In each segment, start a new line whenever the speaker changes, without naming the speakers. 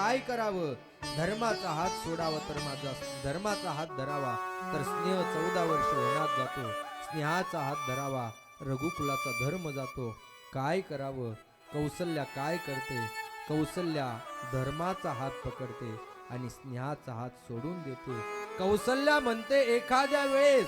काय करावं? धर्माचा हात सोडावा तर माझा धर्माचा हात धरावा तर स्नेह 14 वर्ष वनात जातो. स्नेहाचा हात धरावा रघुकुलाचा धर्म जातो. काय करावं? कौसल्या काय करते? कौसल्या धर्माचा हात पकडते आणि स्नेहाचा हात सोडून देते. कौसल्या म्हणते एखाद्या वेळेस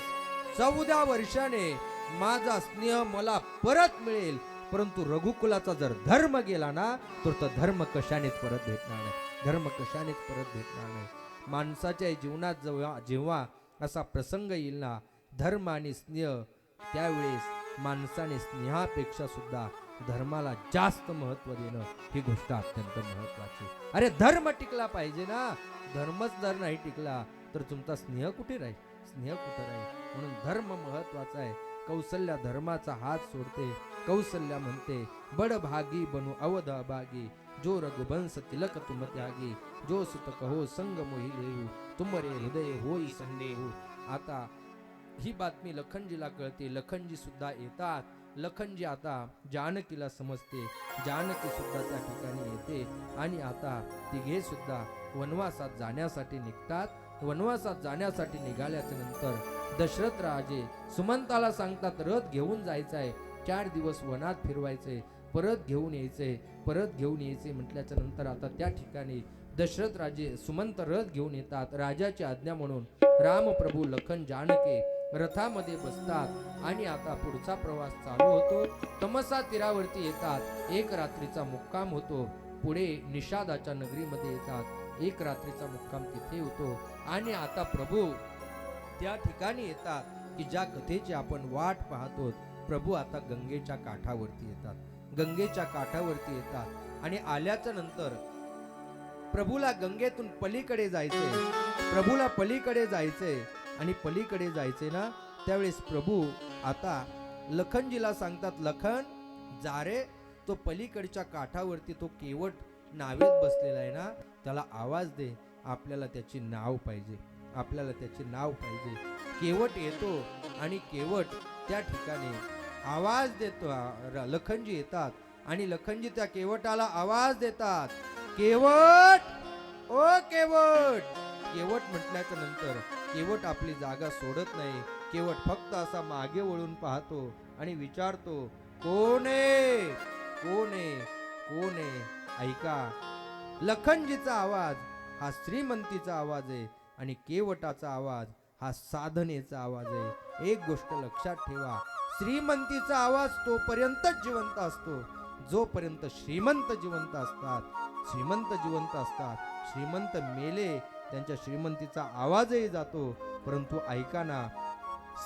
14 वर्षाने माझा स्नेह मला परत मिळेल, परंतु रघुकुलाचा जर धर्म गेला ना तर तो धर्म कशानेच परत भेटणार नाही. धर्म कशानेच परत भेटणार नाही. माणसाच्या जीवनात जेव्हा असा प्रसंग येईल ना, धर्म आणि स्नेह, त्यावेळेस माणसाने स्नेहापेक्षा सुद्धा धर्माला जास्त महत्व देणं ही गोष्ट अत्यंत महत्वाची. अरे धर्म टिकला पाहिजे ना. धर्मच जर नाही टिकला तर तुमचा स्नेह कुठे राहील? स्नेह कुठे राहील? म्हणून धर्म महत्वाचा आहे. कौसल्या धर्माचा हात सोडते. कौसल्या म्हणते बडभागी बनू अवध अभागी, जो रघुवंश तिलक तुम त्यागी, जो सुत कहो संग मोहि लेहू, तुमरे हृदय होई संदेहू. आता ही बातमी लखनजीला कळते. लखनजी सुद्धा येतात. लखनजी आता जानकीला समजते. जानकी सुद्धा त्या ठिकाणी येते आणि आता तिघे सुद्धा वनवासात जाण्यासाठी निघतात. वनवासात जाण्यासाठी निघाल्याच्या नंतर दशरथ राजे सुमंताला सांगतात रथ घेऊन जायचंय, 4 दिवस वनात फिरवायचे, परत घेऊन यायचे. परत घेऊन यायचे म्हटल्याच्या नंतर आता त्या ठिकाणी दशरथ राजे सुमंत रथ घेऊन येतात. राजाची आज्ञा म्हणून रामप्रभू लखन जानके रथामध्ये बसतात आणि आता पुढचा प्रवास चालू होतो. तमसा तीरावरती येतात. 1 रात्रीचा मुक्काम होतो. पुढे निषादाच्या नगरीमध्ये येतात. 1 रात्रीचा मुक्काम तिथे होतो आणि आता प्रभू त्या ठिकाणी येतात की ज्या कथेची आपण वाट पाहतो. प्रभू आता गंगेच्या काठावरती येतात. गंगेच्या काठावरती येतात आणि आल्याच्या नंतर प्रभूला गंगेतून पलीकडे जायचे. प्रभूला पलीकडे जायचे आणि पलीकडे जायचे ना, त्यावेळेस प्रभू आता लखनजीला सांगतात, लखन जा रे, तो पलीकडच्या काठावरती तो केवट नावेत बसलेला आहे ना, त्याला आवाज दे. आपल्याला त्याची नाव पाहिजे. आपल्याला त्याची नाव पाहिजे. केवट येतो आणि केवट त्या ठिकाणी आवाज देतो. लखनजी येतात आणि लखनजी त्या केवटाला आवाज देतात, केवट, ओ केवट. केवट म्हटल्याच्या नंतर केवट आपली जागा सोडत नाही. केवट फक्त असा मागे वळून पाहतो आणि विचारतो, कोण आहे? कोण आहे? कोण आहे? ऐका, लखनजीचा आवाज हा श्रीमंतीचा आवाज आहे आणि केवटाचा आवाज हा साधनेचा आवाज आहे. एक गोष्ट लक्षात ठेवा, श्रीमंतीचा आवाज तोपर्यंतच जिवंत असतो जोपर्यंत श्रीमंत जिवंत असतात. श्रीमंत जिवंत असतात. श्रीमंत मेले, त्यांच्या श्रीमंतीचा आवाजही जातो. परंतु ऐका ना,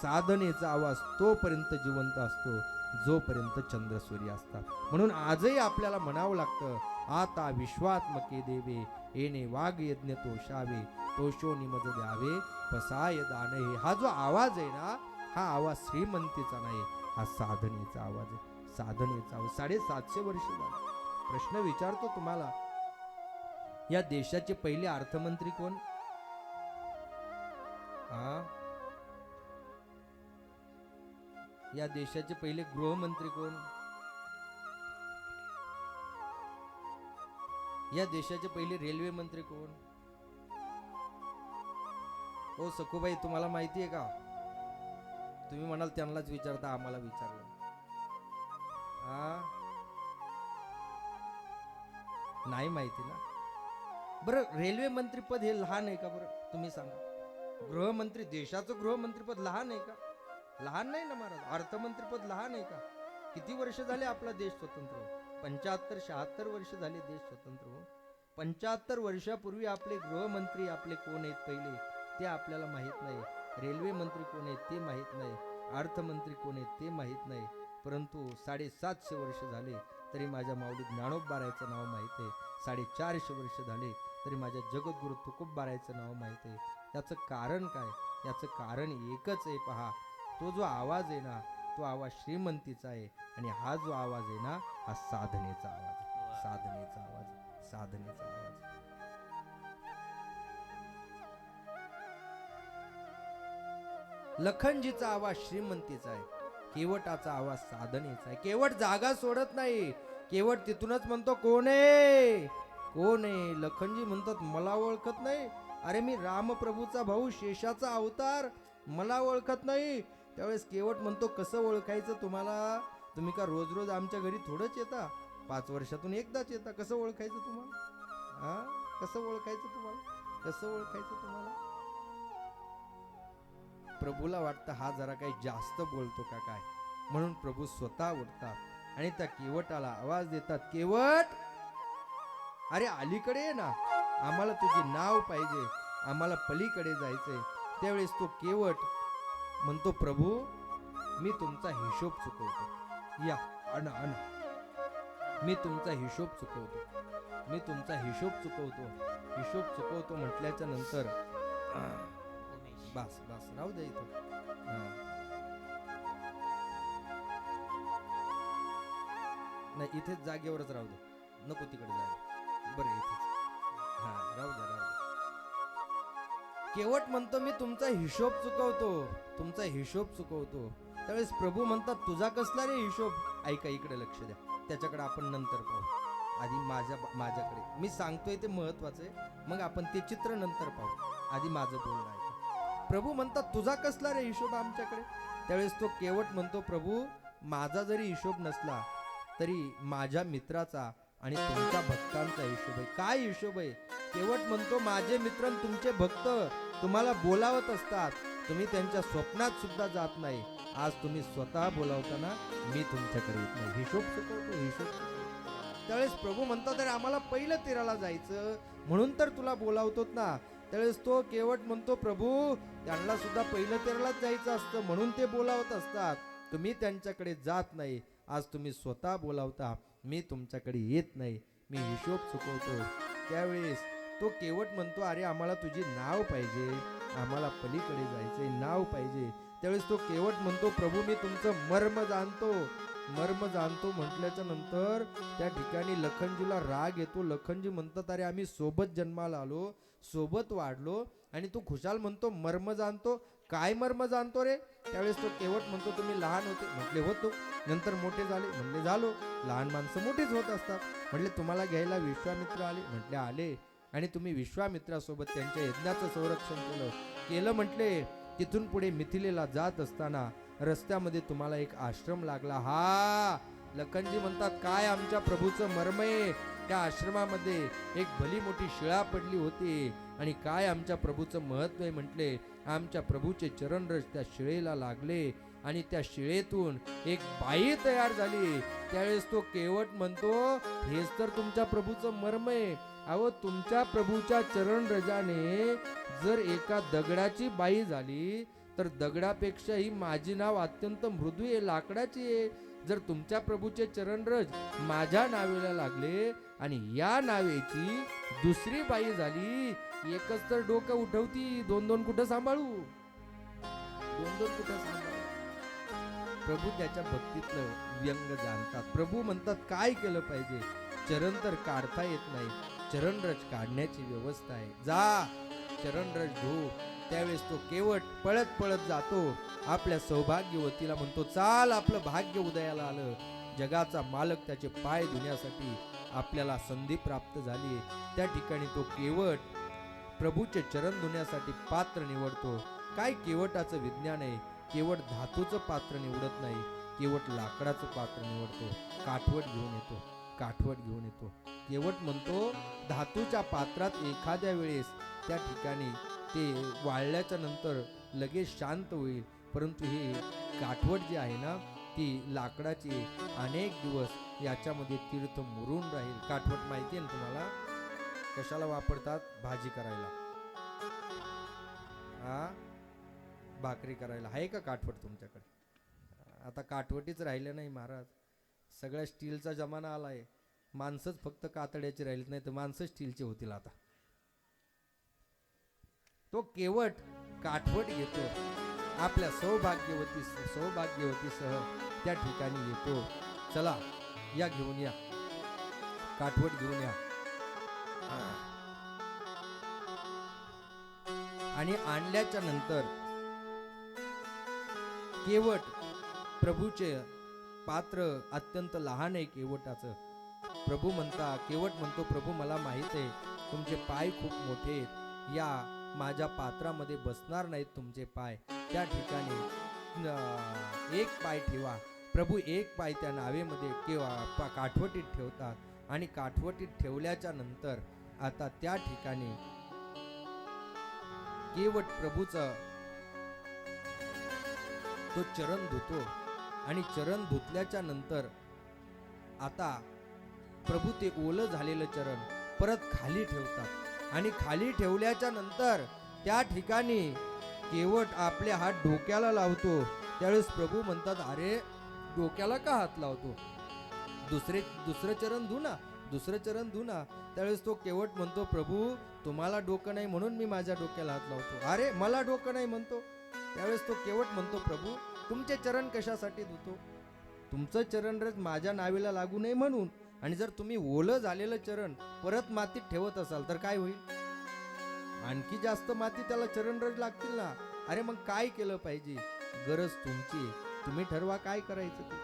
साधनेचा आवाज तोपर्यंत जिवंत असतो जोपर्यंत चंद्र सूर्य असतात. म्हणून आजही आपल्याला म्हणावं लागतं, आता विश्वात्मके देवे येणे वाघ यज्ञ तोषावे, तोषोनी मज द्यावे पसाय दान. हे हा जो आवाज आहे ना, हा आवाज श्रीमंतीचा नाही, हा साधनेचा आवाज आहे. साधनेचा आवाज. 750 वर्ष झाले. प्रश्न विचारतो तुम्हाला, या देशाचे पहिले अर्थमंत्री कोण? या देशाचे पहिले गृहमंत्री कोण? या देशाचे पहिले रेल्वे मंत्री कोण? ओ सखूबाई, तुम्हाला माहिती आहे का? तुम्ही म्हणाल त्यांनाच विचारता, आम्हाला विचारलं. नाही माहिती ना? बरं, रेल्वे मंत्री पद हे लहान आहे का? बरं तुम्ही सांगा. गृहमंत्री, देशाचं गृहमंत्री पद लहान आहे का? लहान नाही ना महाराज. अर्थमंत्री पद लहान आहे का? किती वर्ष झाले आपला देश स्वतंत्र? 75-76 वर्ष झाले देश स्वतंत्र हो. 75 वर्षापूर्वी आपले गृहमंत्री आपले कोण आहेत पहिले ते आपल्याला माहित नाही. रेल्वे मंत्री कोण आहेत ते माहित नाही. अर्थमंत्री कोण आहेत ते माहित नाही. परंतु 750 वर्ष झाले तरी माझ्या माऊली ज्ञानोबारायचं नाव माहित आहे. 450 वर्ष झाले तरी माझ्या जगद्गुरु तुकोबारायचं नाव माहित आहे. याचं कारण काय? याचं कारण एकच आहे, पहा. तो जो आवाज आहे ना, तो आवाज श्रीमंतीचा आहे आणि हा जो आवाज आहे ना, हा साधनेचा आवाज आहे. साधनेचा आवाज. साधनेचा आवाज. लखनजीचा आवाज श्रीमंतीचा आहे. केवटाचा आवाज साधनेचा आहे. केवट जागा सोडत नाही. केवट तिथूनच म्हणतो, कोण आहे? कोण आहे? लखनजी म्हणतात मला ओळखत नाही. अरे मी रामप्रभूचा भाऊ, शेषाचा अवतार, मला ओळखत नाही. त्यावेळेस केवट म्हणतो कसं ओळखायचं तुम्हाला? तुम्ही का रोज रोज आमच्या घरी थोडंच येता? 5 वर्षातून एकदाच येता. कसं ओळखायचं तुम्हाला? हा, कसं ओळखायचं तुम्हाला? कसं ओळखायचं तुम्हाला? प्रभूला वाटतं हा जरा काही जास्त बोलतो का काय, म्हणून प्रभू स्वतः उठतात आणि त्या केवटाला आवाज देतात, केवट अरे अलीकडे ये ना, आम्हाला तुझे नाव पाहिजे, आम्हाला पलीकडे जायचंय. त्यावेळेस तो केवट म्हणतो, प्रभू मी तुमचा हिशोब चुकवतो, या आणा आणा, मी तुमचा हिशोब चुकवतो, मी तुमचा हिशोब चुकवतो. हिशोब चुकवतो म्हटल्याच्या नंतर बस बस राहू दे इथं. नाही इथेच जागेवरच राहू दे, नको तिकडे जायला. बरं इथेच, हा राहू दे राहू दे. केवट म्हणतो मी तुमचा हिशोब चुकवतो, तुमचा हिशोब चुकवतो. त्यावेळेस प्रभू म्हणतात तुझा कसला रे हिशोब? ऐका इकडे लक्ष द्या, त्याच्याकडे आपण नंतर पाहू. आधी माझ्याकडे मी सांगतोय ते महत्वाचं आहे, मग आपण ते चित्र नंतर पाहू. आधी माझं बोलणं ऐका. प्रभू म्हणतात तुझा कसला रे हिशोब आमच्याकडे? त्यावेळेस तो केवट म्हणतो, प्रभू माझा जरी हिशोब नसला तरी माझ्या मित्राचा आणि तुमच्या भक्तांचा हिशोब आहे. काय हिशोब आहे? केवट म्हणतो माझे मित्र तुमचे भक्त तुम्हाला बोलावत असतात, तुम्ही त्यांच्या स्वप्नात सुद्धा जात नाही. आज तुम्ही स्वतः बोलावताना मी तुमच्याकडे येत नाही. हिशोब चुकवतो, हिशोब चुकवतो. त्यावेळेस प्रभू म्हणतात अरे आम्हाला पहिलं तेराला जायचं, म्हणून तर तुला बोलावतोत ना. त्यावेळेस तो केवट म्हणतो, प्रभू त्यांना सुद्धा पहिलं तेरालाच जायचं असतं, म्हणून ते बोलावत असतात, तुम्ही त्यांच्याकडे जात नाही. आज तुम्ही स्वतः बोलावता, मी तुमच्याकडे येत नाही, मी हिशोब चुकवतो. त्यावेळेस तो केवट म्हणतो अरे आम्हाला तुझे नाव पाहिजे, आम्हाला पलीकडे जायचंय, नाव पाहिजे. त्यावेळेस तो केवट म्हणतो, प्रभू मी तुमचं मर्म जाणतो, मर्म जाणतो. म्हटल्याच्या नंतर त्या ठिकाणी लखनजीला राग येतो. लखनजी म्हणतात अरे आम्ही सोबत जन्माला आलो, सोबत वाढलो, आणि तू खुशाल म्हणतो मर्म जाणतो. काय मर्म जाणतो रे? त्यावेळेस तो केवट म्हणतो तुम्ही लहान होते, म्हटले होतो. नंतर मोठे झाले, म्हणले झालो. लहान माणसं मोठीच होत असतात. म्हटले तुम्हाला घ्यायला विश्वामित्र आले, म्हटले आले, आणि तुम्ही विश्वामित्रासोबत त्यांच्या यज्ञाचं संरक्षण केलं म्हटले. तिथून पुढे मिथिलेला जात असताना रस्त्यामध्ये तुम्हाला एक आश्रम लागला. हा, लखनजी म्हणतात काय आमच्या प्रभूचं मर्म आहे. त्या आश्रमामध्ये एक भली मोठी शिळा पडली होती, आणि काय आमच्या प्रभूचं महत्व आहे म्हटले. आमच्या प्रभूचे चरणरज त्या शिळेला लागले, आणि त्या शिळेतून एक बाई तयार झाली. त्यावेळेस तो केवट म्हणतो हेच तर तुमच्या प्रभूचं मर्म आहे. अहो तुमच्या प्रभूच्या चरणरजाने जर एका दगडाची बाई झाली, तर दगडापेक्षाही माझी नाव अत्यंत मृदू आहे, लाकडाची आहे. जर तुमच्या प्रभूचे चरणरज माझ्या नावेला लागले आणि या नावेची दुसरी बाई झाली, एकच तर डोकं उठवती, दोन दोन कुठं सांभाळू, दोन दोन कुठं सांभाळू. प्रभू त्याच्या भक्तीतलं व्यंग जाणतात. प्रभू म्हणतात काय केलं पाहिजे? चरण तर काढता येत नाही, चरणरज काढण्याची व्यवस्था आहे, जा चरणरज धो. त्यावेळेस तो केवट पळत पळत जातो, आपल्या सौभाग्यवतीला म्हणतो चाल आपलं भाग्य उदयाला आलं. जगाचा मालक त्याचे पाय धुण्यासाठी आपल्याला संधी प्राप्त झाली. त्या ठिकाणी तो केवट प्रभूचे चरण धुण्यासाठी पात्र निवडतो. काय केवटाचं विज्ञान आहे? केवट धातूचं पात्र निवडत नाही, केवट लाकडाचं पात्र निवडतो. काठवट घेऊन येतो, काठवट घेऊन येतो. केवट म्हणतो धातूच्या पात्रात एखाद्या वेळेस त्या ठिकाणी ते वाळल्याच्या नंतर लगेच शांत होईल, परंतु हे काठवट जी आहे ना ती लाकडाची, अनेक दिवस याच्यामध्ये तीर्थ मुरून राहील. काठवट माहिती आहे ना तुम्हाला? कशाला वापरतात? भाजी करायला, हा भाकरी करायला. आहे का काठवट तुमच्याकडे? आता काठवटीच राहिलं नाही महाराज, सगळ्या स्टीलचा जमाना आलाय. माणसंच फक्त कातड्याची राहिलीत, नाही तर माणसं स्टीलचे होतील आता. तो केवट काठवट घेतो, आपल्या सौभाग्यवतीसह त्या ठिकाणी येतो. चला या घेऊन या, काठवट घेऊन या. आणि आणल्याच्या नंतर केवट प्रभूचे पात्र अत्यंत लहान आहे केवटाचं. प्रभू म्हणता, केवट म्हणतो, प्रभू मला माहित आहे तुमचे पाय खूप मोठे आहेत, या माझ्या पात्रामध्ये बसणार नाहीत तुमचे पाय. त्या ठिकाणी एक पाय ठेवा. प्रभू एक पाय त्या नावेमध्ये किंवा काठवटीत ठेवतात आणि काठवटीत ठेवल्याच्या नंतर आता त्या ठिकाणी केवट प्रभूचं तो चरण धुतो आणि चरण धुतल्याच्या नंतर आता प्रभू ते ओलं झालेलं चरण परत खाली ठेवतात आणि खाली ठेवल्याच्या नंतर त्या ठिकाणी केवट आपले हात डोक्याला लावतो. त्यावेळेस प्रभू म्हणतात, अरे डोक्याला का हात लावतो, दुसरं चरण धु ना, दुसरं चरण धु ना. त्यावेळेस तो केवट म्हणतो, प्रभू तुम्हाला डोकं नाही म्हणून मी माझ्या डोक्याला हात लावतो. अरे मला डोकं नाही म्हणतो. त्यावेळेस तो केवट म्हणतो, प्रभू तुमचे चरण कशासाठी धुतो, तुमचं चरणरज माझ्या नावेला लागू नये म्हणून. आणि जर तुम्ही ओलं झालेलं चरण परत मातीत ठेवत असाल तर काय होईल, आणखी जास्त माती त्याला चरणरज लागतील ना. अरे मग काय केलं पाहिजे, गरज तुमची, तुम्ही ठरवा काय करायचं ते.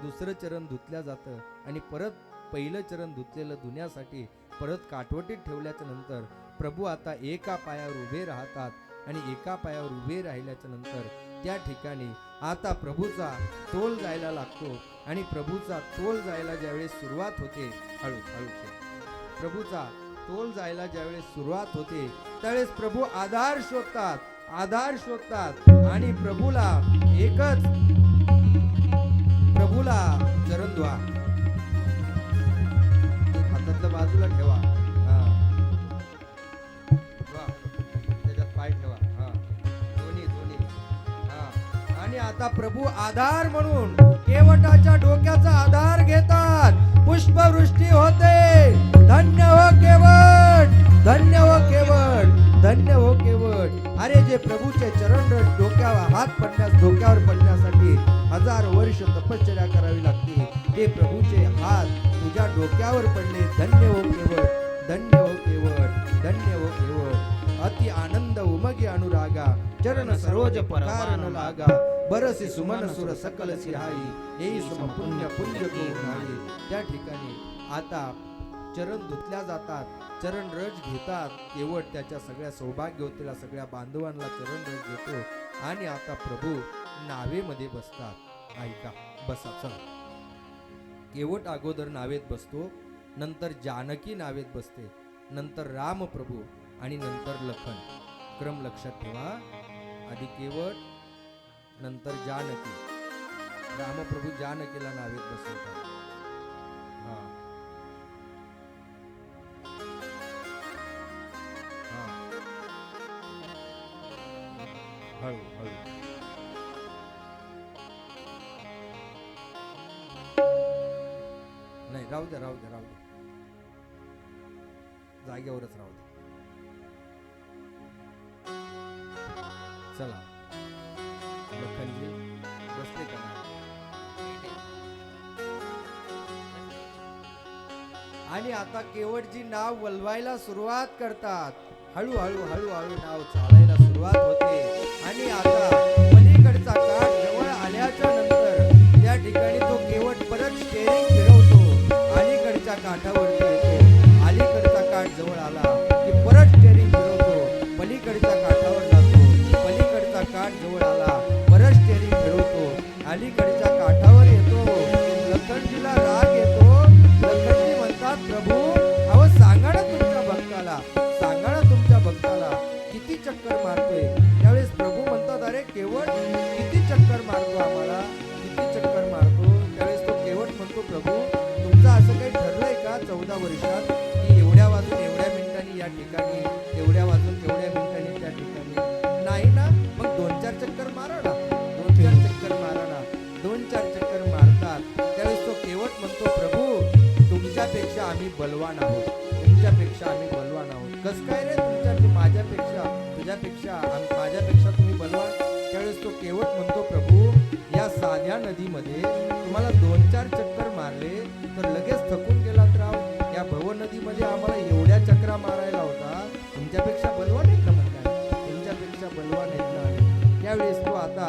दुसरं चरण धुतल्या जातं आणि परत पहिलं चरण धुतलेलं धुण्यासाठी परत काठवटीत ठेवल्याच्या नंतर प्रभू आता एका पायावर उभे राहतात आणि एका पायावर उभे राहिल्याच्या नंतर त्या ठिकाणी आता प्रभूचा तोल जायला लागतो आणि प्रभूचा तोल जायला ज्यावेळेस सुरुवात होते, हळू प्रभूचा तोल जायला ज्यावेळेस सुरुवात होते त्यावेळेस प्रभू आधार शोधतात आणि प्रभूला एकच, प्रभूला चरण धुवा, हातातलं बाजूला ठेवा, त्याच्यात पाय ठेवा, दोन्ही आणि आता प्रभू आधार म्हणून केवटाच्या डोक्याचा आधार घेतात. पुष्पवृष्टी होते. धन्य हो केवट, धन्य हो केवट, धन्य हो केवट. अरे जे प्रभूचे चरण डोक्यावर डोक्यावर पडण्यासाठी 1000 वर्ष तपश्चर्या करावी लागते, ते प्रभूचे हात तुझ्या डोक्यावर पडले. धन्य हो केवट, धन्य हो केवट, धन्य हो केवट. अति आनंद उमगे अनुरागा, चरण सरोज पकार लागा. बरसी सुमन सुर सकल सिहाई, येई सम पुण्य पुण्य को नाही. त्या ठिकाणी आता चरण धुतल्या जातात, चरण रज घेतात. केवट त्याच्या सगळ्या सौभाग्यवतीला, सगळ्या बांधवांना चरण रज घेतो आणि आता प्रभू नावेमध्ये बसतात. ऐका, बसा, चला. केवट अगोदर नावेत बसतो, नंतर जानकी नावेत बसते, नंतर राम प्रभू आणि नंतर लखन. क्रम लक्षात ठेवा, आधी केवट, नंतर जानकी. रामप्रभू जानकीला नावेत बसवतात. हळू हळू. नाही, राहू द्या, जागेवरच राहू द्या. चला, लखनजी बसले का? आणि आता केवटजी नाव वलवायला सुरुवात करतात. हळूहळू नाव चालायला सुरुवात होते आणि आता पलीकडचा काठ जवळ आल्याच्या नंतर त्या ठिकाणी तो केवट परत स्टेरिंग फिरवतो, अलीकडच्या काठावरती येतो. अलीकडचा काठ जवळ आला की परत स्टेरिंग फिरवतो, पलीकडच्या काठावर जातो. पलीकडचा काठ जवळ आला, परत स्टेरिंग फिरवतो, अलीकडच्या काठावर येतो. लखनजीला राग येतो. लखनजी म्हणतात, प्रभू अहो सांगा ना तुमच्या भक्ताला, सांगा ना तुमच्या भक्ताला किती चक्कर मारतोय. त्यावेळेस प्रभू म्हणतात, अरे केवट किती चक्कर मारतो आम्हाला, किती चक्कर मारतो. त्यावेळेस तो केवट म्हणतो, प्रभू तुमचं असं काही ठरलंय का 14 वर्षात की एवढ्या वाजून एवढ्या मिनिटांनी या ठिकाणी, एवढ्या वाजून एवढ्या मिनिटांनी त्या ठिकाणी? नाही ना, मग 2-4 चक्कर मारा ना, 2-4 चक्कर मारा ना. 2-4 चक्कर मारतात. त्यावेळेस तो केवट म्हणतो, प्रभू तुमच्यापेक्षा आम्ही बलवान आहोत, तुमच्यापेक्षा आम्ही बलवान आहोत. कस काय रे, माझ्यापेक्षा, तुझ्यापेक्षा, माझ्यापेक्षा तुम्ही बलवान? त्यावेळेस तो केवट म्हणतो, प्रभू या साध्या नदीमध्ये तुम्हाला 2-4 चक्कर मारले तर लगेच थकून गेलात राव. या भव नदीमध्ये आम्हाला एवढ्या चक्रा मारायला होता, तुमच्यापेक्षा बलवान आहेत ना म्हणतात, तुमच्यापेक्षा बलवान आहेत ना. त्यावेळेस तो आता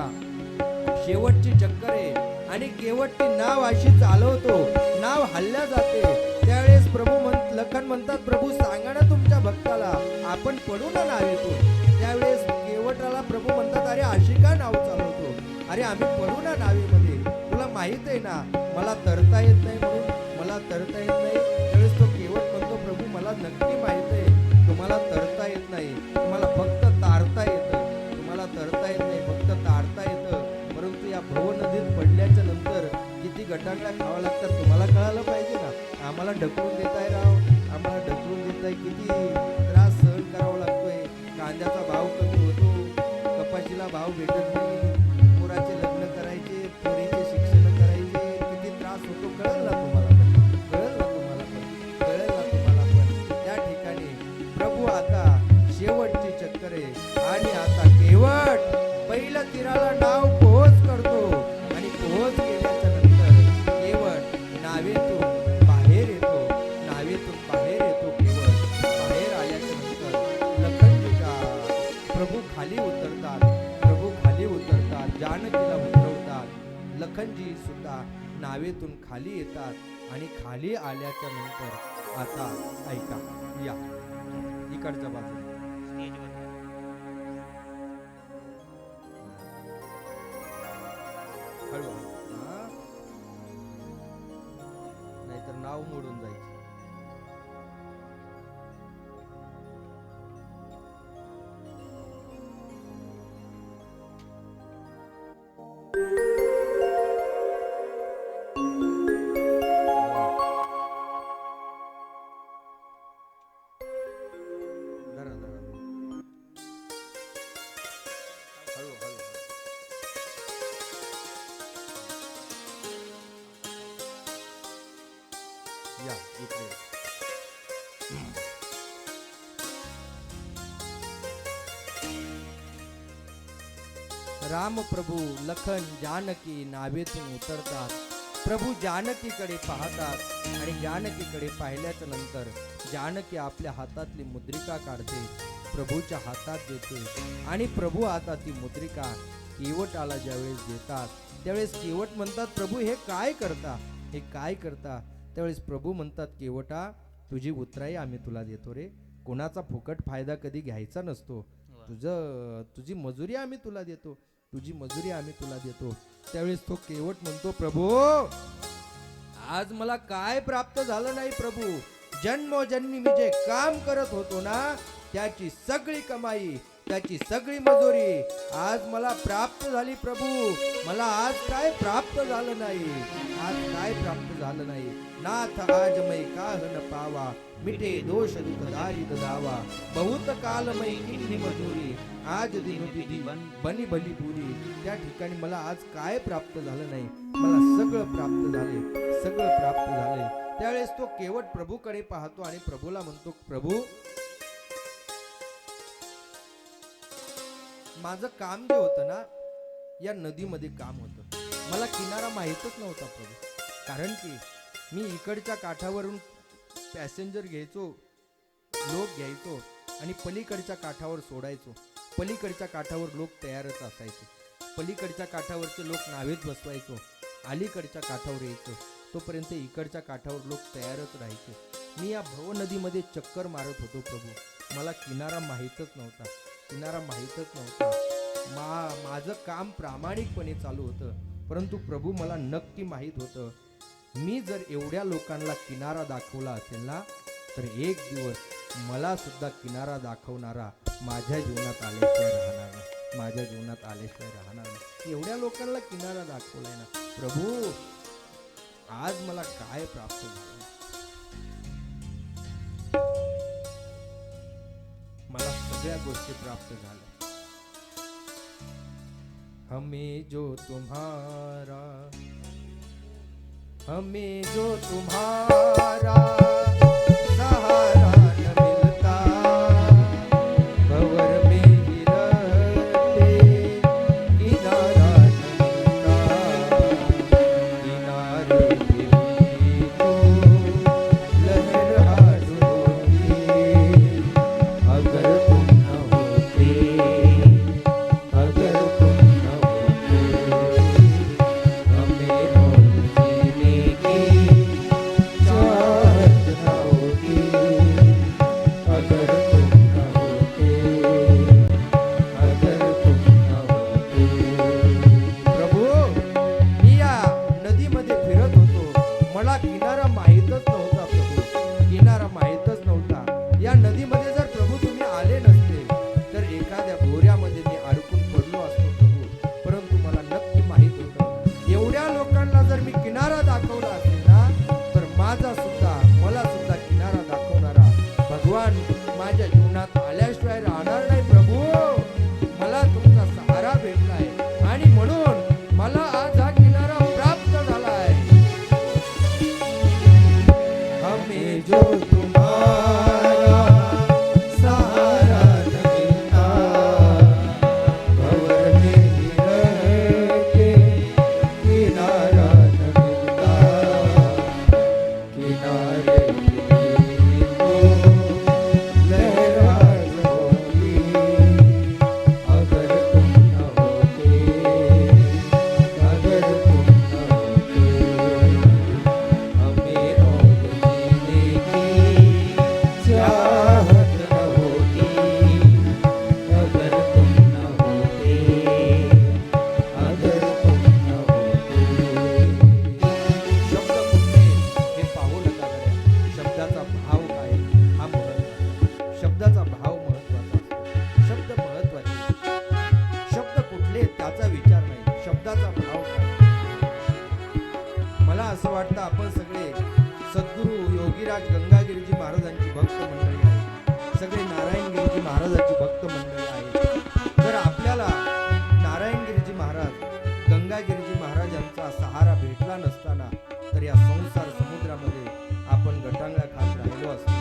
शेवटची चक्कर आहे आणि केवट ती नाव अशी चालवतो, नाव हल्ल्या जाते. त्यावेळेस लखन म्हणतात, प्रभू सांगा ना तुमच्या भक्ताला आपण पडू ना नावेतून. त्यावेळेस केवटाला प्रभू म्हणतात, अरे अशी का नाव चालवतो, अरे आम्ही पडू ना नावेमध्ये, तुला माहित आहे ना मला तरता येत नाही म्हणून, मला तरता येत नाही. त्यावेळेस तो केवट म्हणतो, प्रभू मला नक्की माहित आहे तुम्हाला तरता येत नाही, तुम्हाला फक्त तारता येतं, तुम्हाला तरता येत नाही फक्त तारता येतं. परंतु या भव नदीत पडल्याच्या नंतर किती गटांगळ्या खावा लागतात तुम्हाला कळायला पाहिजे ना. आम्हाला ढकलून देताय राव, आम्हाला ढकलून देताय, किती त्रास सहन करावा लागतोय. कांद्याचा भाव कमी होतो, कपाशीला भाव भेटत नाही, पोराचे लग्न करायचे, पोरीचे शिक्षण करायचे, किती त्रास होतो कळेल ना तुम्हाला पण, कळेल ना तुम्हाला पण, कळेल ना तुम्हाला पण. त्या ठिकाणी प्रभू आता शेवटची चक्कर आहे आणि आता केवट पहिल्या तीराला नाव पोहोच करतो आणि पोहोच केल्याच्या नंतर केवट नावेतून बाहेर येतो, नावेतून बाहेर येतो. केवट बाहेर आल्याच्या नंतर लखनजीचा प्रभू खाली उतरतात, प्रभू खाली उतरतात, जानकीला उतरवतात. लखनजी सुद्धा नावेतून खाली येतात आणि खाली आल्याच्या नंतर आता ऐका, या इकडच्या बाजूला हळू, नाहीतर नाव मोडून जायचं. या इकडे राम प्रभू लखन जानकी नावेतून उतरतात. प्रभू जानकीकडे पाहतात आणि जानकीकडे पाहिल्याच्या नंतर जानकी आपल्या हातातली मुद्रिका काढते, प्रभूच्या हातात देते आणि प्रभू आता ती मुद्रिका केवटाला ज्यावेळेस देतात त्यावेळेस केवट म्हणतात, प्रभू हे काय करता, हे काय करता. त्यावेळेस प्रभू म्हणतात, केवटा तुझी उतराई आम्ही तुला देतो रे, कोणाचा फुकट फायदा कधी घ्यायचा नसतो, तुझी मजुरी आम्ही तुला देतो, तुझी मजुरी आम्ही तुला देतो. त्यावेळेस तो केवट म्हणतो, प्रभू आज मला काय प्राप्त झालं नाही प्रभू, जन्मोजन्मी मी जे काम करत होतो ना त्याची सगळी कमाई, त्याची सगळी मजुरी आज मला प्राप्त झाली प्रभू, मला आज काय प्राप्त झालं नाही, आज काय प्राप्त झालं नाही. नाथ आज मै काह न पावा, मिटे दोष दुख दारिद दावा, बहुत काल मै किन्ही मजुरी, आज दिन विधी बनी भली पुरी. त्या ठिकाणी मला आज काय प्राप्त झालं नाही, मला सगळं प्राप्त झाले, सगळं प्राप्त झाले. त्यावेळेस तो केवट प्रभूकडे पाहतो आणि प्रभूला म्हणतो, प्रभू माझं काम जे होतं ना या नदीमध्ये काम होतं, मला किनारा माहीतच नव्हता प्रभू, कारण की मी इकडच्या काठावरून पॅसेंजर घ्यायचो, लोक घ्यायचो आणि पलीकडच्या काठावर सोडायचो, पलीकडच्या काठावर लोक तयारच असायचे, पलीकडच्या काठावरचे लोक नावेत बसवायचो, अलीकडच्या काठावर यायचो, तोपर्यंत इकडच्या काठावर लोक तयारच राहायचे. मी या भव नदीमध्ये चक्कर मारत होतो प्रभू, मला किनारा माहीतच नव्हता, किनारा माहीतच नव्हता. माझं काम प्रामाणिकपणे चालू होतं, परंतु प्रभू मला नक्की माहीत होतं, मी जर एवढ्या लोकांना किनारा दाखवला असेल ना तर एक दिवस मला सुद्धा किनारा दाखवणारा माझ्या जीवनात आल्याशिवाय राहणार नाही, माझ्या जीवनात आल्याशिवाय राहणार नाही. एवढ्या लोकांना किनारा दाखवलाय ना प्रभू, आज मला काय प्राप्त झालं, मला सगळ्या गोष्टी प्राप्त झाल्या. हमें जो तुम्हारा सहारा न मिलता, भंवर में ही रहते किनारा न मिलता, किनारे पे भी तो लहर आ डूबती, अगर तुम न होते, अगर तुम न होते, हमें और जीने की चाहत न आल्याशिवाय राहणार नाही प्रभू. मला तुमचा सहारा भेटलाय आणि म्हणून मला आज हा किनारा प्राप्त झालाय. हमें जो तुम्हारा सहारा न मिलता, भंवर में ही रह के किनारा न मिलता, किनारे पे तो लहरा होगी, अगर तुम न होते, अगर तुम न होते, हमें और जीने की चाहत न होती, अगर तुम न होते, अगर तुम न होते. शब्द कुठले हे पाहू नका गड्या. शब्दाचा भाव काय हा महत्वाचा. शब्दाचा भाव महत्वाचा असतो. शब्द महत्वाचे. शब्द कुठले त्याचा विचार नाही, शब्दाचा भाव काय. मला असं वाटतं आपण सगळे सद्गुरू योगीराज गंगागिरीजी महाराजांची भक्त मंडळी आहे. सगळे नारायणगिरीजी महाराजांची भक्त मंडळी आहेत. जर आपल्याला नारायणगिरीजी महाराज गंगागिरीजी महाराजांचा सहारा भेटला नसताना तर या संसार समुद्रामध्ये आपण गटांगळा खात राहिलो असतो.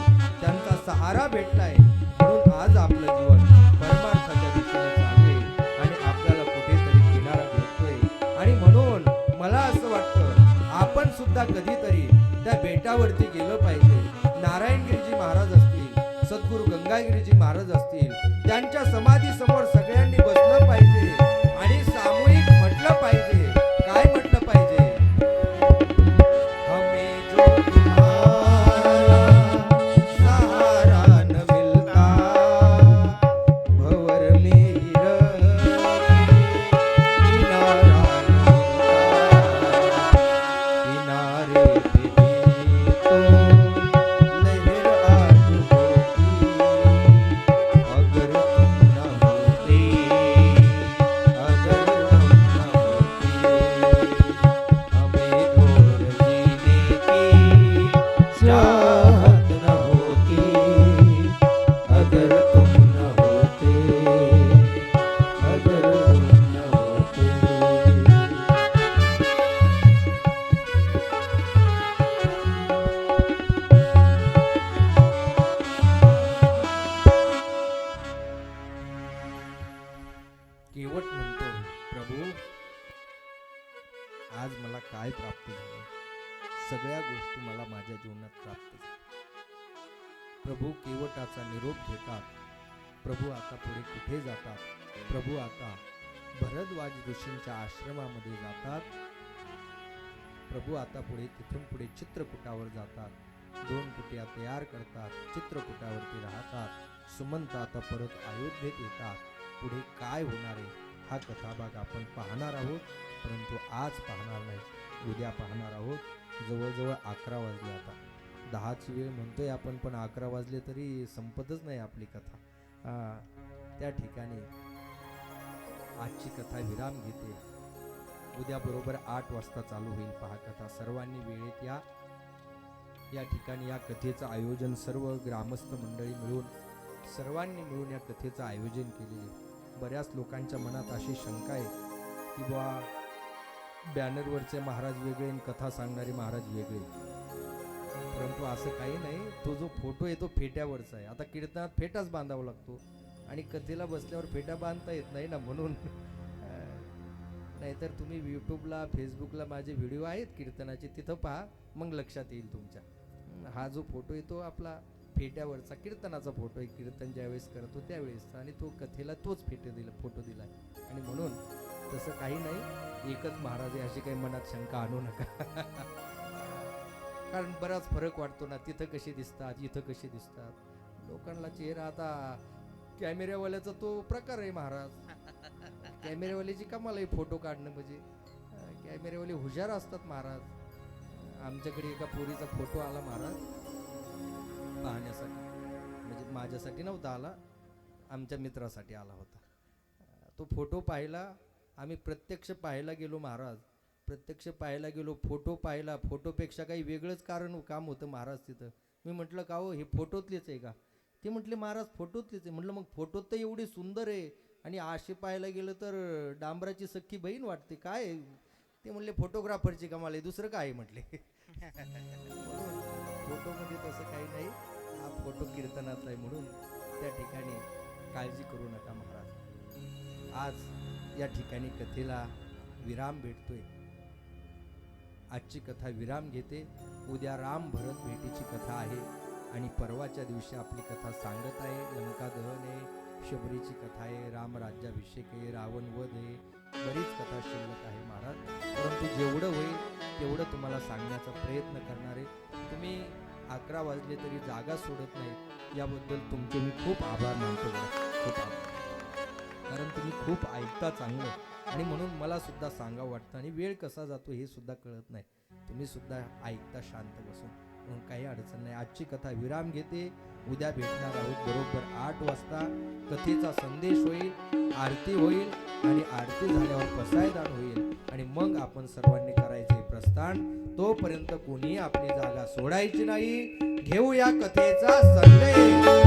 त्यांचा सहारा भेटलाय म्हणून आज आपलं जीवन परमार्थाच्या दिशेने चालू आहे आणि आपल्याला कुठेतरी किनारा भेटतोय. आणि म्हणून मला असं वाटतं आपण सुद्धा कधीतरी त्या बेटावरती गेलं पाहिजे. नारायणगिरीजी महाराज असतील, सद्गुरू गंगागिरीजी महाराज असतील, त्यांच्या समाधी समोर सगळ्यांनी बसलं पाहिजे आणि सामूहिक म्हटलं पाहिजे. काय म्हटलं पाहिजे? हमें जो तुम्हारा सहारा न मिलता, भंवर में ही रह किनारा न मिलता, किनारे पे भी तो लहर आज होगी, अगर तुम न होते, अगर तुम न होते, हमें और जीने की चाहत न होती, अगर तुम न होते, अगर तुम न होते. केवट म्हणतो, प्रभू आज मला काय प्राप्त झालं? सगळ्या गोष्टी मला माझ्या जीवनात प्राप्त झाल्या. प्रभू केवटाचा निरोप घेतात. प्रभू आता पुढे कुठे जातात? प्रभू आता भरद्वाज ऋषींच्या आश्रमामध्ये जातात. प्रभू आता पुढे तिथून पुढे चित्रकूटावर जातात. 2 कुटिया तयार करतात, चित्रकूटावरती राहतात. सुमंत आता परत अयोध्येत येतात. पुढे काय होणार आहे हा कथाभाग आपण पाहणार आहोत, परंतु आज पाहणार नाही, उद्या पाहणार आहोत. जवळजवळ 11 वाजले. आता 10ची वेळ म्हणतोय आपण, पण 11 वाजले तरी संपतच नाही आपली कथा. त्या ठिकाणी आजची कथा विराम घेते. उद्या बरोबर 8 वाजता चालू होईल पहा कथा. सर्वांनी वेळेत या. या ठिकाणी या कथेचं आयोजन सर्व ग्रामस्थ मंडळी मिळून, सर्वांनी मिळून या कथेचं आयोजन केलेले. बऱ्याच लोकांच्या मनात अशी शंका आहे की बुवा बॅनरवरचे महाराज वेगळे आणि कथा सांगणारे महाराज वेगळे, परंतु असं काही नाही. तो जो फोटो आहे तो फेट्यावरचा आहे. आता कीर्तनात फेटाच बांधावा लागतो आणि कथेला बसल्यावर फेटा बांधता येत नाही ना, म्हणून. नाहीतर तुम्ही यूट्यूबला फेसबुकला माझे व्हिडिओ आहेत कीर्तनाचे, तिथं पहा, मग लक्षात येईल तुमच्या. हा जो फोटो आहे तो आपला फेट्यावरचा कीर्तनाचा फोटो आहे. कीर्तन ज्यावेळेस करतो त्यावेळेसचा, आणि तो कथेला तोच फोटो दिला. आणि म्हणून तसं काही नाही, एकच महाराज आहे अशी काही मनात शंका आणू नका. कारण बराच फरक वाटतो ना, तिथं कसे दिसतात, इथं कसे दिसतात. लोकांना चेहरा, आता कॅमेऱ्यावाल्याचा तो प्रकार आहे महाराज. कॅमेऱ्यावाल्याची कमाल आहे फोटो काढणं, म्हणजे कॅमेऱ्यावाले हुशार असतात महाराज. आमच्याकडे एका पोरीचा फोटो आला महाराज पाहण्यासाठी, म्हणजे माझ्यासाठी नव्हता आला, आमच्या मित्रासाठी आला होता. तो फोटो पाहिला, आम्ही प्रत्यक्ष पाहायला गेलो महाराज. प्रत्यक्ष पाहायला गेलो, फोटो पाहिला. फोटोपेक्षा काही वेगळंच काम होतं महाराज तिथं. मी म्हटलं का हो, हे फोटोतलेच आहे का? ते म्हटले महाराज फोटोत तेच आहे. म्हटलं मग फोटोत तर एवढी सुंदर आहे आणि आशे पाहायला गेलं तर डांबराची सख्खी बहीण वाटते काय आहे? ते म्हणले फोटोग्राफरची कमाल आहे, दुसरं काय आहे म्हटले. फोटोमध्ये तसं काही नाही, हा फोटो कीर्तनाचा आहे म्हणून त्या ठिकाणी काळजी करू नका महाराज. आज या ठिकाणी कथेला विराम भेटतोय. आजची कथा विराम घेते. उद्या राम भरत भेटीची कथा आहे आणि परवाच्या दिवशी आपली कथा सांगत आहे. लंका दहन आहे, शबरीची कथा आहे, राम राज्याभिषेक आहे, रावण वध आहे, बरीच कथा शिल्लक आहे महाराज. परंतु जेवढं होईल तेवढं तुम्हाला सांगण्याचा प्रयत्न करणार आहे. तुम्ही 11 वाजले तरी जागा सोडत नाही, याबद्दल तुमचे मी खूप आभार मानतो. खूप आभार, कारण तुम्ही खूप ऐकता चांगलं आणि म्हणून मला सुद्धा सांगावं वाटतं आणि वेळ कसा जातो हे सुद्धा कळत नाही. तुम्ही सुद्धा ऐकता शांत बसून, म्हणून काही अडचण नाही. आजची कथा विराम घेते. उद्या भेटणार आहोत बरोबर 8 वाजता. कथेचा संदेश होईल, आरती होईल आणि आरती झाल्यावर पसायदान होईल आणि मग आपण सर्वांनी करायचे प्रस्थान. तोपर्यंत कोणी आपली जागा सोडायची नाही. घेऊया कथेचा संदेश.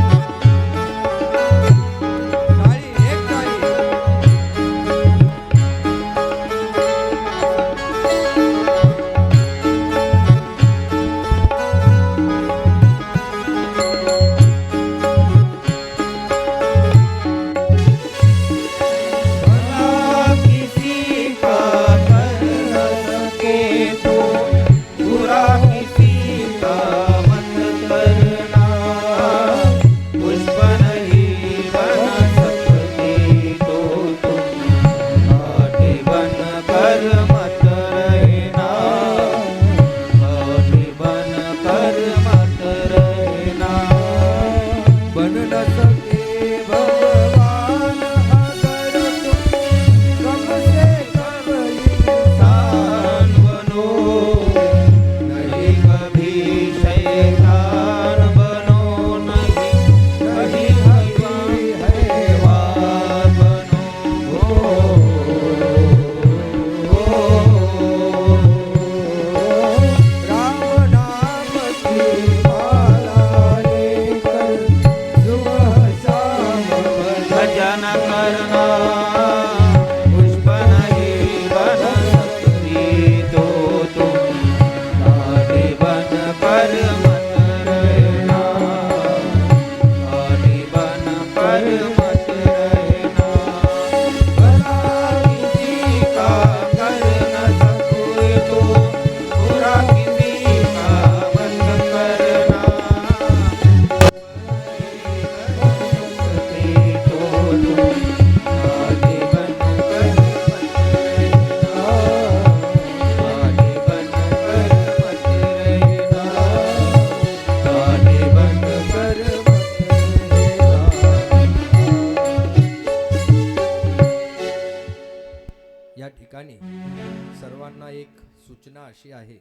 सर्वांना एक सूचना अशी आहे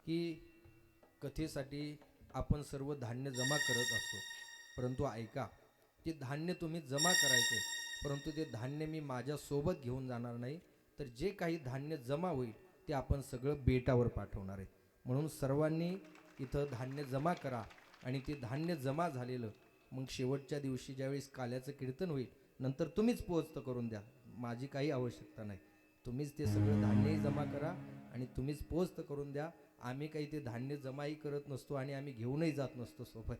की कथेसाठी आपण सर्व धान्य जमा करत असतो, परंतु ऐका, ते धान्य तुम्ही जमा करायचे, परंतु ते धान्य मी माझ्या सोबत घेऊन जाणार नाही. तर जे काही धान्य जमा होईल ते आपण सगळं बेटावर पाठवणार आहे. म्हणून सर्वांनी इथं धान्य जमा करा आणि ते धान्य जमा झालेलं मग शेवटच्या दिवशी ज्यावेळेस काल्याचं कीर्तन होईल नंतर तुम्हीच पोहोचतं करून द्या. माझी काही आवश्यकता नाही. तुम्हीच ते सगळं धान्यही जमा करा आणि तुम्हीच पोहोचतं करून द्या. आम्ही काही ते धान्य जमाही करत नसतो आणि आम्ही घेऊनही जात नसतो सोबत,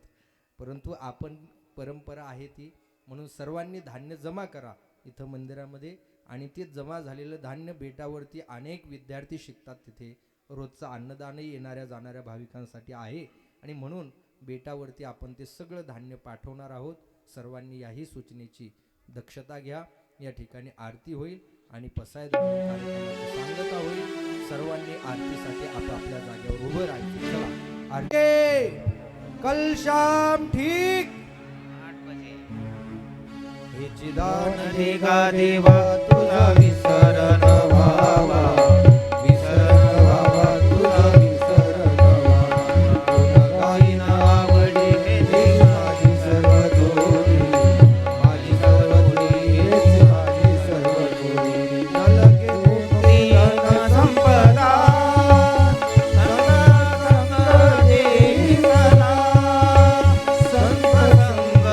परंतु आपण परंपरा आहे ती. म्हणून सर्वांनी धान्य जमा करा इथं मंदिरामध्ये आणि ते जमा झालेलं धान्य बेटावरती अनेक विद्यार्थी शिकतात. तिथे रोजचं अन्नदानही येणाऱ्या जाणाऱ्या भाविकांसाठी आहे आणि म्हणून बेटावरती आपण ते सगळं धान्य पाठवणार आहोत. सर्वांनी याही सूचनेची दक्षता घ्या. या ठिकाणी आरती होईल आणि पसायदान कार्यक्रमाची सांगता होईल. सर्वांनी आरतीसाठी आपापल्या जागेवर उभं राहायचं. चला आरती. कल शाम ठीक
8 बजे
हे चिदान
देगा देवा तुझा विसरण व्हावा, विसरण व्हावा तुझा विसरण व्हावा. तुला काही ना आवडी हेच माझी सर्व जोडी, माझी सर्व जोडी हेच माझी सर्व जोडी. नलगे मुक्ती न संपदा संग संग देई मला, संग संग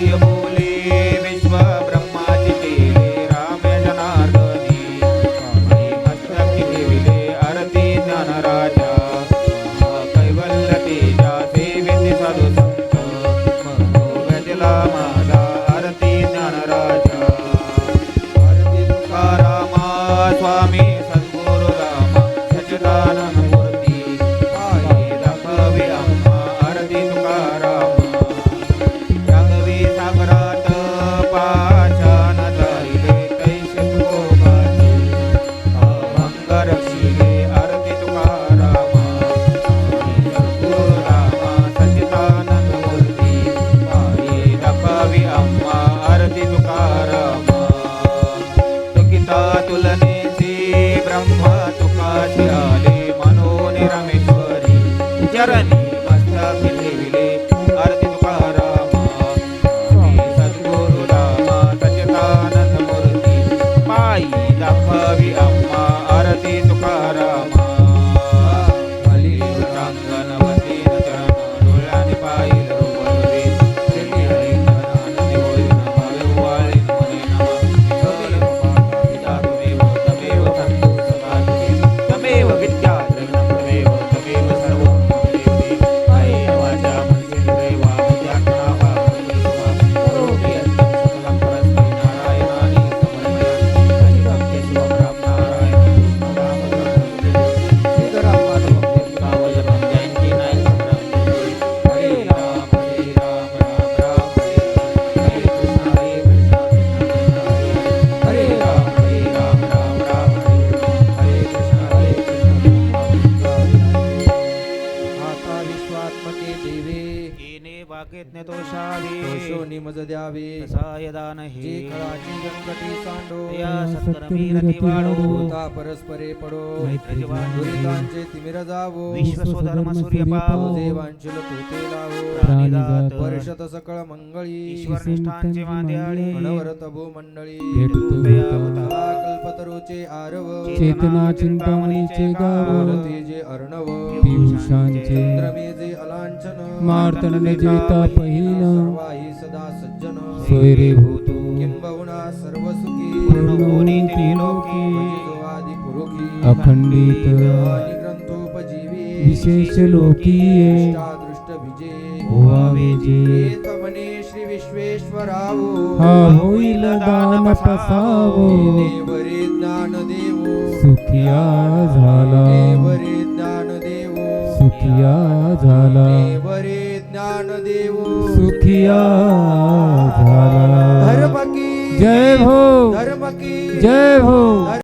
प्रिय बोले विश्व ब्रह्माची केले राम जनार्दनी पायी मस्तकी ठेविले आरती ज्ञानराजा कैवल्य तेजा सेविते साधू संत मनोव्यजला माझा आरती ज्ञानराजा आरती तुकारामा स्वामी सद्गुरु रामा सच्चिदानंद मूर्ती पायी दाखवी आम्हा आरती तुकारामा राघवी सागरात पाषाण धरिले तैसे तुकोबाचे अभंग रक्षिले आरती तुकारामा सद्गुरु रामा सच्चिदानंद मूर्ती पायी दाखवी आम्हा आरती तुकारामा तुकिता तुलनेचे ब्रह्मा तुकाशी आले मनोन रामेश्वरी चरणी मस्तकी ठेविले आरती तुकारामा स्वामी सद्गुरु रामा सच्चिदानंद मूर्ती पायी दाखवी आम्हा आरती तुकारामा खाली रांगण वंदीन चरण डोळ्याने पाहिलं रूप रे श्री हरी आनंदी होईल भावे उवाळीन मने नमा पिता तुमेव तमेव तत्तु सदाशिवे तमेव विद्या द्रविणं तमेव तमेव सर्वं देवते कायेन वाचा मनसेन्द्रिय वा बुद्ध्यात्मना वा करोमि यत्तं सकलं परस्मै नारायणानि समर्पयामि अजितं केशवं राम नारायणं कृष्णं दामोदरं श्रीधरं माधवं देवतावयं जयन्ती नायकं हरे राम हरे राम राम राम हरे कृष्ण हरे कृष्ण कृष्ण कृष्ण हरे राम राम राम हरे कृष्ण
आता विश्वात्मके देवे
येणे वाकेतने तोषावे
दोषो निमज द्यावे
तसाय दान हे
जे खळाची गणपती सांडो
या सत्कर्मी रती वाढो
होता परस्परे पडो
मैत्र जीवान
दुरितांचे तिमिर जावो
विश्व स्वधर्म सूर्य पावो
देवांचे लतुते लावो
प्राणिदात
वर्षत सकळ मंगळी
ईश्वर निष्ठांचे मांद्याळे
अनवरत भूमंडळी
भेटू दयावता
कल्पतरूचे आरव
चेतना चिंतामणीचे गाव
बोलते जे अर्णव
पियुषांचे
चंद्रमे जे अलांछन
मार्तंड जेता पहिन
सर्वाही सदा सज्जन
सोयरे भूतू
किंबहुना सर्व सुखी
पूर्ण होनी त्रिलोकी
भजितो आदि पुरुखी
अखंडित
आणि ग्रंथोपजीवी
विशेष लोकीये
दृष्ट विजय
होवावे जे
एक म्हणे श्री विश्वेश्वरावो
हा होईल दान पसावो
देवरे ज्ञान देवो
सुखिया झाला
देवरे ज्ञान देवो
सुखिया झाला
देवरे ज्ञान देवो
सुखिया झाला
धर्म की
जय हो
धर्म की
जय हो